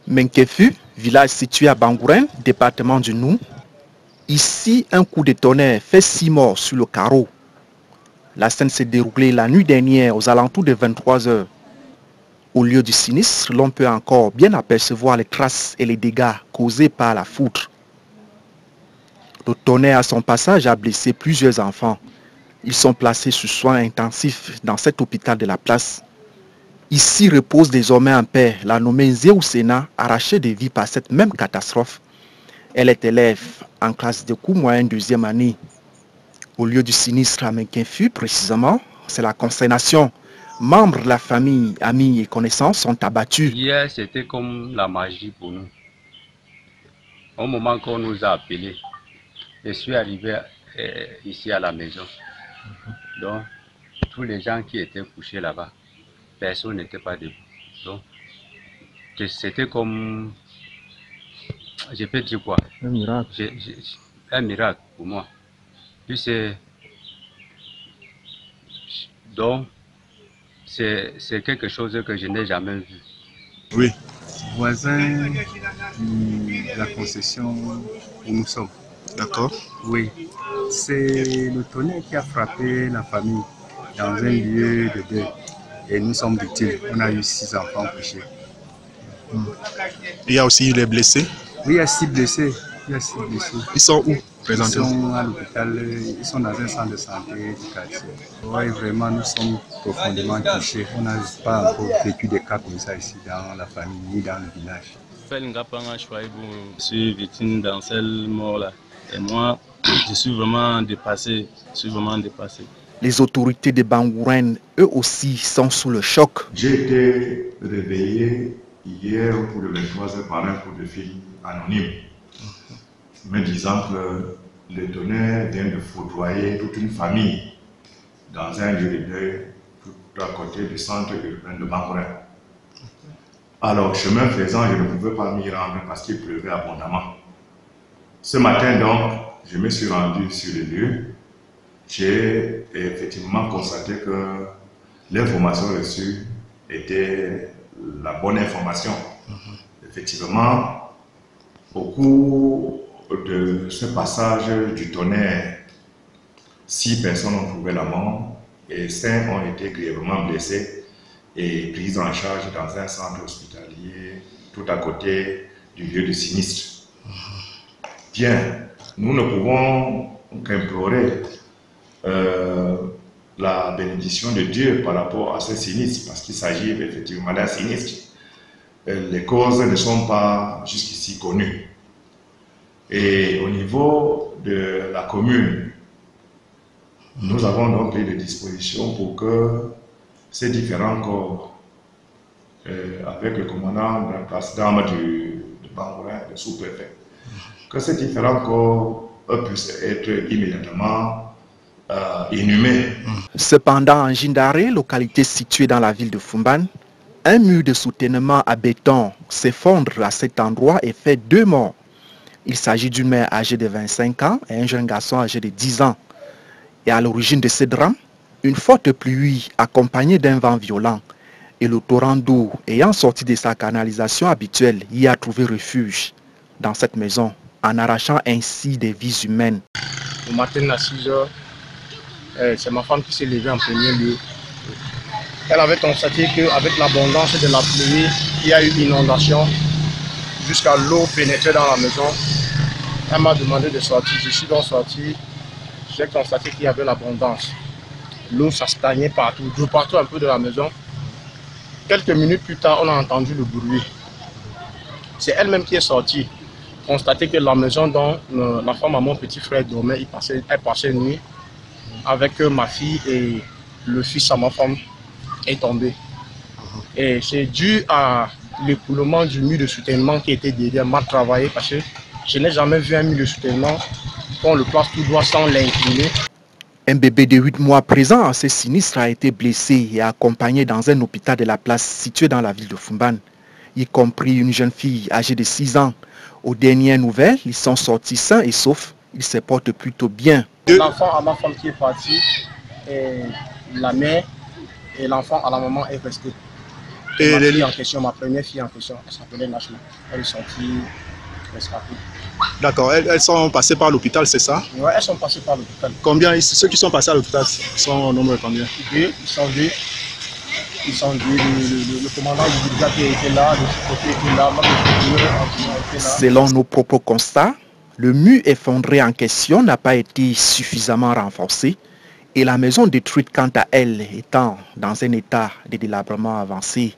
Menkefu, village situé à Bangouren, département du Nou. Ici, un coup de tonnerre fait 6 morts sur le carreau. La scène s'est déroulée la nuit dernière aux alentours de 23 h. Au lieu du sinistre, l'on peut encore bien apercevoir les traces et les dégâts causés par la foudre. Le tonnerre à son passage a blessé plusieurs enfants. Ils sont placés sous soins intensifs dans cet hôpital de la place. Ici repose désormais en paix la nommée Zéou Sena, arrachée de vie par cette même catastrophe. Elle est élève en classe de cours moyen deuxième année. Au lieu du sinistre à Menkefu, précisément, c'est la consternation. Membres de la famille, amis et connaissances sont abattus. Hier, c'était comme la magie pour nous. Au moment qu'on nous a appelés, je suis arrivé ici à la maison. Donc, tous les gens qui étaient couchés là-bas, personne n'était pas debout. Donc, c'était comme, je peux dire quoi? Un miracle. Un miracle pour moi. Puis donc, c'est quelque chose que je n'ai jamais vu. Oui. Voisin de la concession où nous sommes. D'accord. Oui. C'est le tonnerre qui a frappé la famille dans un lieu de deuil. Et nous sommes victimes. On a eu 6 enfants couchés. Il y a aussi les blessés. Oui, il y a 6 blessés. Ils sont où? Ils sont à l'hôpital, ils sont dans un centre de santé du quartier. Oui, vraiment, nous sommes profondément touchés. On n'a pas encore vécu des cas comme ça ici dans la famille ni dans le village. Je suis victime d'un seul mort là. Et moi, je suis vraiment dépassé. Les autorités de Bangouren, eux aussi, sont sous le choc. J'ai été réveillé hier pour le 23 h par un coup de fil anonyme, me disant que le tonnerre vient de foudroyer toute une famille dans un lieu de deuil tout à côté du centre urbain de Bangouren. Alors, chemin faisant, je ne pouvais pas m'y rendre parce qu'il pleuvait abondamment. Ce matin, donc, je me suis rendu sur le lieu. J'ai effectivement constaté que l'information reçue était la bonne information. Effectivement, au cours de ce passage du tonnerre, 6 personnes ont trouvé la mort et 5 ont été grièvement blessés et prises en charge dans un centre hospitalier tout à côté du lieu de sinistre. Bien, nous ne pouvons qu'implorer la bénédiction de Dieu par rapport à ce sinistre, parce qu'il s'agit effectivement d'un sinistre. Les causes ne sont pas jusqu'ici connues. Et au niveau de la commune, nous avons donc pris des dispositions pour que ces différents corps, avec le commandant de la place d'armes de Bangouren, le sous-préfet, que ces différents corps puissent être immédiatement inhumés. Cependant, en Jindaré, localité située dans la ville de Fumban, un mur de soutènement à béton s'effondre à cet endroit et fait 2 morts. Il s'agit d'une mère âgée de 25 ans et un jeune garçon âgé de 10 ans. Et à l'origine de ce drame, une forte pluie accompagnée d'un vent violent et le torrent d'eau ayant sorti de sa canalisation habituelle y a trouvé refuge dans cette maison, en arrachant ainsi des vies humaines. Le matin à 6 h, c'est ma femme qui s'est levée en premier lieu. Elle avait constaté qu'avec l'abondance de la pluie, il y a eu inondation jusqu'à l'eau pénétrer dans la maison. Elle m'a demandé de sortir. Je suis donc sorti. J'ai constaté qu'il y avait l'abondance. L'eau, ça stagnait partout, de partout un peu de la maison. Quelques minutes plus tard, on a entendu le bruit. C'est elle-même qui est sortie. Constaté que la maison dont la femme à mon petit frère dormait, elle passait une nuit avec ma fille et le fils à ma femme est tombé. Et c'est dû à l'écoulement du mur de soutènement qui était derrière, mal travaillé, parce que je n'ai jamais vu un mur de soutènement qu'on le place tout droit sans l'incliner. Un bébé de 8 mois présent à ce sinistre a été blessé et accompagné dans un hôpital de la place situé dans la ville de Fumban, y compris une jeune fille âgée de 6 ans. Aux dernières nouvelles, ils sont sortis sains et saufs. Ils se portent plutôt bien. L'enfant à ma femme qui est parti, et la mère et l'enfant à la maman est resté. Et Et ma les- fille en question, ma première fille en question, elle s'appelait Nashma. Elle est sortie rescapée. D'accord, elles sont passées par l'hôpital, c'est ça? Ouais, elles sont passées par l'hôpital. Combien, ceux qui sont passés à l'hôpital sont au nombre de combien? Deux, ils sont deux. Ils sont deux. Le commandant du brigade était là, le sous-préfet était là, même le procureur était là. Selon nos propres constats, le mur effondré en question n'a pas été suffisamment renforcé et la maison détruite quant à elle étant dans un état de délabrement avancé.